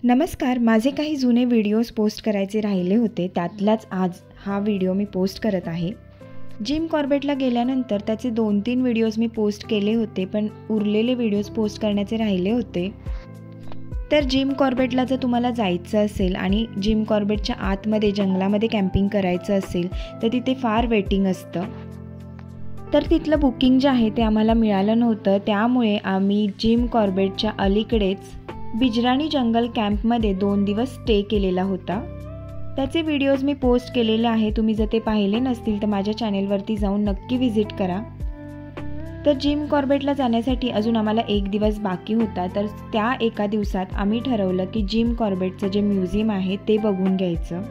नमस्कार. माझे काही जुने व्हिडिओज पोस्ट करायचे राहिले होते, त्यातलाच आज हा व्हिडिओ मी पोस्ट करत आहे. जिम कॉर्बेटला गेल्यानंतर त्याचे 2-3 व्हिडिओज मी पोस्ट केले होते, पण उरलेले व्हिडिओज पोस्ट करण्याचे राहिले होते. तर जिम कॉर्बेटला जर तुम्हाला जायचं असेल आणि जिम कॉर्बेटच्या आतमध्ये जंगलामध्ये कॅम्पिंग करायचं असेल तर तिथे फार वेटिंग असतं. तर तिथलं बुकिंग जे आहे ते आम्हाला मिळालं नव्हतं, त्यामुळे आम्ही जिम कॉर्बेटच्या अलीकडेच बिजराणी जंगल कॅम्पमध्ये 2 दिवस स्टे केलेला होता. त्याचे व्हिडिओज मी पोस्ट केलेले आहे. तुम्ही जर ते पाहिले नसतील तर माझ्या चॅनेलवरती जाऊन नक्की व्हिजिट करा. तर जिम कॉर्बेटला जाण्यासाठी अजून आम्हाला 1 दिवस बाकी होता. तर त्या एका दिवसात आम्ही ठरवलं की जिम कॉर्बेटचं जे म्युझियम आहे ते बघून घ्यायचं.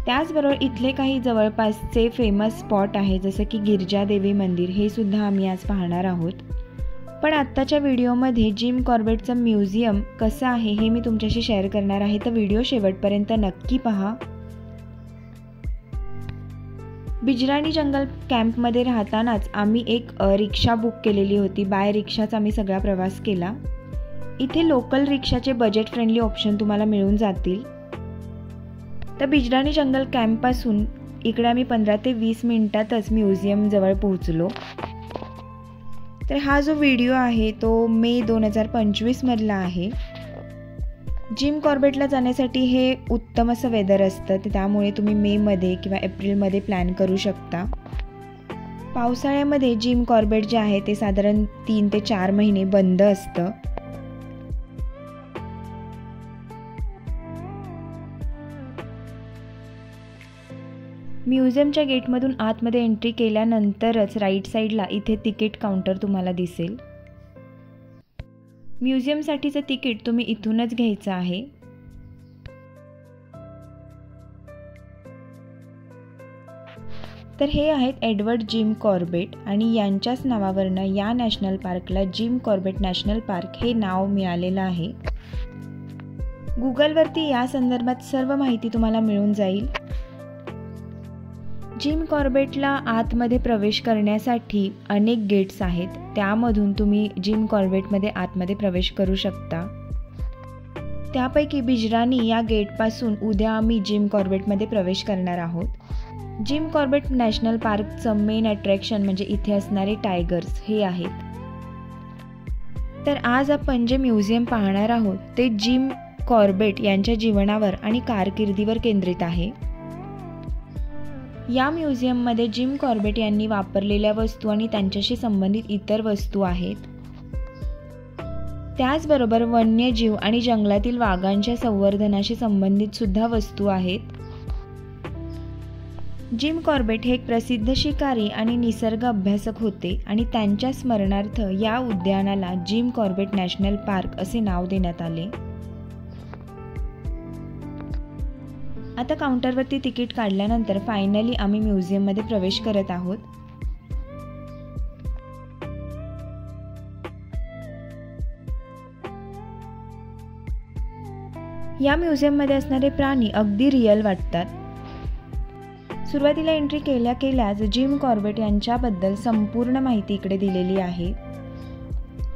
त्याचबरोबर इथले काही जवळपासचे फेमस स्पॉट आहे, जसं की गिरजादेवी मंदिर, हे सुद्धा आम्ही आज पाहणार आहोत. पण आत्ताच्या व्हिडिओमध्ये जिम कॉर्बेटचं म्युझियम कसं आहे हे मी तुमच्याशी शेअर करणार आहे, तर व्हिडिओ शेवटपर्यंत नक्की पहा. बिजराणी जंगल कॅम्पमध्ये राहतानाच आम्ही एक रिक्षा बुक केलेली होती. बाय रिक्षाच आम्ही सगळा प्रवास केला. इथे लोकल रिक्षाचे बजेट फ्रेंडली ऑप्शन तुम्हाला मिळून जातील. तर बिजराणी जंगल कॅम्पपासून इकडे आम्ही 15 ते 20 मिनिटातच म्युझियम जवळ पोहोचलो. तर हा जो व्हिडिओ आहे तो मे 2025 मधला आहे. जिम कॉर्बेटला जाण्यासाठी हे उत्तम असं वेदर असतं, त्यामुळे तुम्ही मेमध्ये किंवा एप्रिलमध्ये प्लॅन करू शकता. पावसाळ्यामध्ये जिम कॉर्बेट जे आहे ते साधारण 3 ते 4 महिने बंद असतं. म्युझियमच्या गेटमधून आतमध्ये एंट्री केल्यानंतरच राईट साईडला इथे तिकीट काउंटर तुम्हाला दिसेल. म्युझियमसाठीचं तिकीट तुम्ही इथूनच घ्यायचं आहे. तर हे आहेत एडवर्ड जिम कॉर्बेट आणि यांच्याच नावावरनं या नॅशनल पार्कला जिम कॉर्बेट नॅशनल पार्क हे नाव मिळालेलं आहे. गुगलवरती या संदर्भात सर्व माहिती तुम्हाला मिळून जाईल. जिम कॉर्बेटला आतमध्ये प्रवेश करण्यासाठी अनेक गेट्स आहेत, त्यामधून तुम्ही जिम कॉर्बेटमध्ये आतमध्ये प्रवेश करू शकता. त्यापैकी बिजराणी या गेटपासून उद्या आम्ही जिम कॉर्बेटमध्ये प्रवेश करणार आहोत. जिम कॉर्बेट नॅशनल पार्कचं मेन अट्रॅक्शन म्हणजे इथे असणारे टायगर्स हे आहेत. तर आज आपण जे म्युझियम पाहणार आहोत ते जिम कॉर्बेट यांच्या जीवनावर आणि कारकिर्दीवर केंद्रित आहे. या म्युझियममध्ये जिम कॉर्बेट यांनी वापरलेल्या वस्तू आणि त्यांच्याशी संबंधित इतर वस्तू आहेत. त्याचबरोबर वन्यजीव आणि जंगलातील वाघांच्या संवर्धनाशी संबंधित सुद्धा वस्तू आहेत. जिम कॉर्बेट हे एक प्रसिद्ध शिकारी आणि निसर्ग अभ्यासक होते आणि त्यांच्या स्मरणार्थ या उद्यानाला जिम कॉर्बेट नॅशनल पार्क असे नाव देण्यात आले. आता काउंटरवरती तिकीट काढल्यानंतर फायनली आम्ही म्युझियममध्ये प्रवेश करत आहोत. या म्युझियममध्ये असणारे प्राणी अगदी रिअल वाटतात. सुरुवातीला एंट्री केल्याच जिम कॉर्बेट यांच्याबद्दल संपूर्ण माहिती इकडे दिलेली आहे.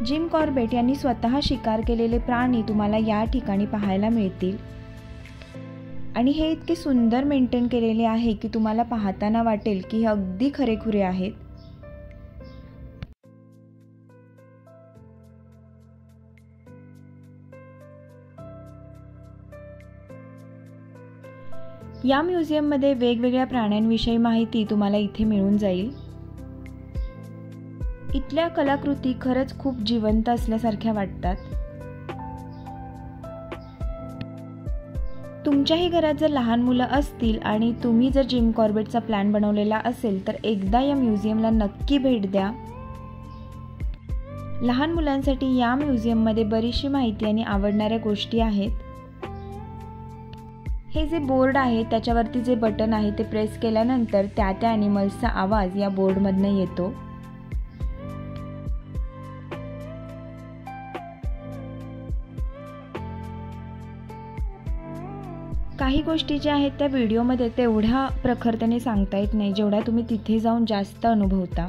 जिम कॉर्बेट यांनी स्वतः शिकार केलेले प्राणी तुम्हाला या ठिकाणी पाहायला मिळतील आणि हे इतके सुंदर मेंटेन केलेले आहे की तुम्हाला पाहताना वाटेल की हे अगदी खरेखुरे आहेत. या म्युझियममध्ये वेगवेगळ्या प्राण्यांविषयी माहिती तुम्हाला इथे मिळून जाईल. इथल्या कलाकृती खरंच खूप जिवंत असल्यासारख्या वाटतात. तुमच्याही घरात जर लहान मुलं असतील आणि तुम्ही जर जिम कॉर्बेटचा प्लॅन बनवलेला असेल तर एकदा या म्युझियमला नक्की भेट द्या. लहान मुलांसाठी या म्युझियममध्ये बरीचशी माहिती आणि आवडणाऱ्या गोष्टी आहेत. हे जे बोर्ड आहे त्याच्यावरती जे बटन आहे ते प्रेस केल्यानंतर त्या ॲनिमल्सचा आवाज या बोर्डमधनं येतो. काही गोष्टी ज्या आहेत त्या व्हिडिओमध्ये तेवढ्या प्रखरतेने सांगता येत नाही जेवढा तुम्ही तिथे जाऊन जास्त अनुभवता.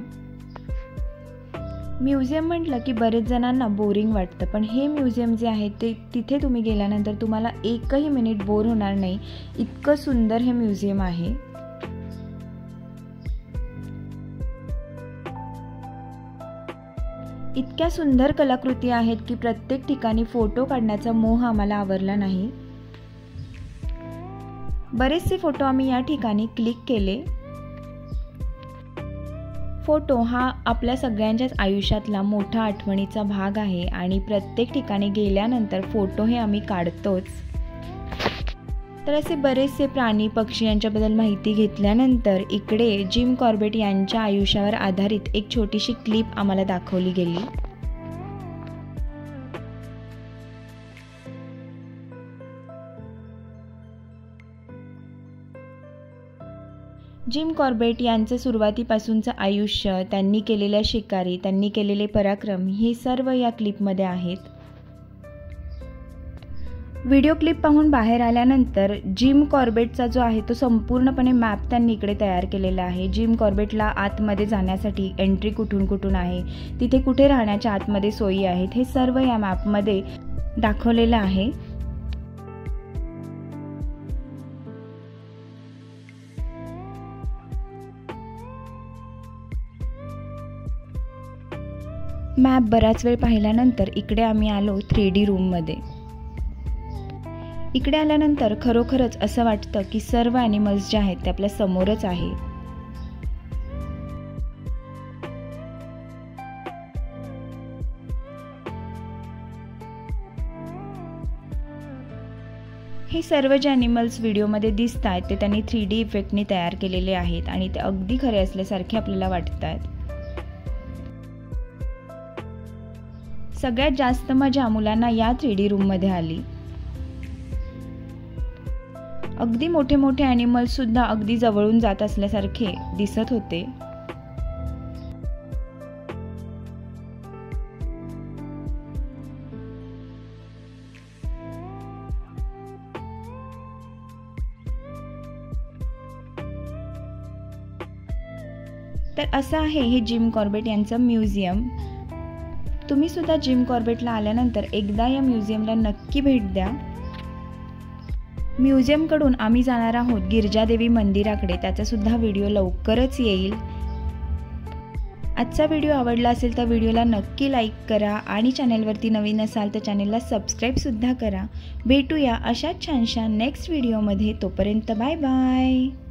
म्युझियम म्हटलं की बरेच जणांना बोरिंग वाटतं, पण हे म्युझियम जे आहे ते तिथे तुम्ही गेल्यानंतर तुम्हाला एकही मिनिट बोर होणार नाही, इतकं सुंदर हे म्युझियम आहे. इतक्या सुंदर कलाकृती आहेत की प्रत्येक ठिकाणी फोटो काढण्याचा मोह आम्हाला आवरला नाही. बरेचसे फोटो आम्ही या ठिकाणी क्लिक केले. फोटो हा आपल्या सगळ्यांच्याच आयुष्यातला मोठा आठवणीचा भाग आहे आणि प्रत्येक ठिकाणी गेल्यानंतर फोटो हे आम्ही काढतोच. तर असे बरेचसे प्राणी पक्षी यांच्याबद्दल माहिती घेतल्यानंतर इकडे जिम कॉर्बेट यांच्या आयुष्यावर आधारित एक छोटीशी क्लिप आम्हाला दाखवली गेली. जिम कॉर्बेट यांचं सुरुवातीपासूनचं आयुष्य, त्यांनी केलेल्या शिकारी, त्यांनी केलेले पराक्रम हे सर्व या क्लिपमध्ये आहेत. व्हिडिओ क्लिप पाहून बाहेर आल्यानंतर जिम कॉर्बेटचा जो आहे तो संपूर्णपणे मॅप त्यांनी इकडे तयार केलेला आहे. जिम कॉर्बेटला आतमध्ये जाण्यासाठी एंट्री कुठून कुठून आहे, तिथे कुठे राहण्याच्या आतमध्ये सोयी आहेत, हे सर्व या मॅपमध्ये दाखवलेलं आहे. मॅप बराच वेळ पाहिल्यानंतर इकडे आम्ही आलो 3D रूममध्ये. इकडे आल्यानंतर खरोखरच असं वाटतं की सर्व ॲनिमल्स जे आहेत ते आपल्या समोरच आहे. हे सर्व जे ॲनिमल्स व्हिडिओमध्ये दिसत आहेत ते त्यांनी 3D इफेक्टने तयार केलेले आहेत आणि ते अगदी खरे असल्यासारखे आपल्याला वाटत आहेत. सगळ्यात जास्त मजा मुलांना या 3D रूममध्ये आली. अगदी मोठे मोठे ॲनिमल्स सुद्धा अगदी जवळून जात असल्यासारखे दिसत होते. तर असं आहे हे जिम कॉर्बेट यांचं म्युझियम. तुम्ही सुद्धा जिम कॉर्बेटला आल्यानंतर एकदा या म्युझियमला नक्की भेट द्या. म्युझियमकडून आम्ही जाणार आहोत गिरजादेवी मंदिराकडे, त्याचा सुद्धा व्हिडिओ लवकरच येईल. आजचा व्हिडिओ आवडला असेल तर व्हिडिओला नक्की लाईक करा आणि चॅनलवरती नवीन असाल तर चॅनलला सबस्क्राईब सुद्धा करा. भेटूया अशाच छानशा नेक्स्ट व्हिडिओमध्ये. तोपर्यंत बाय बाय.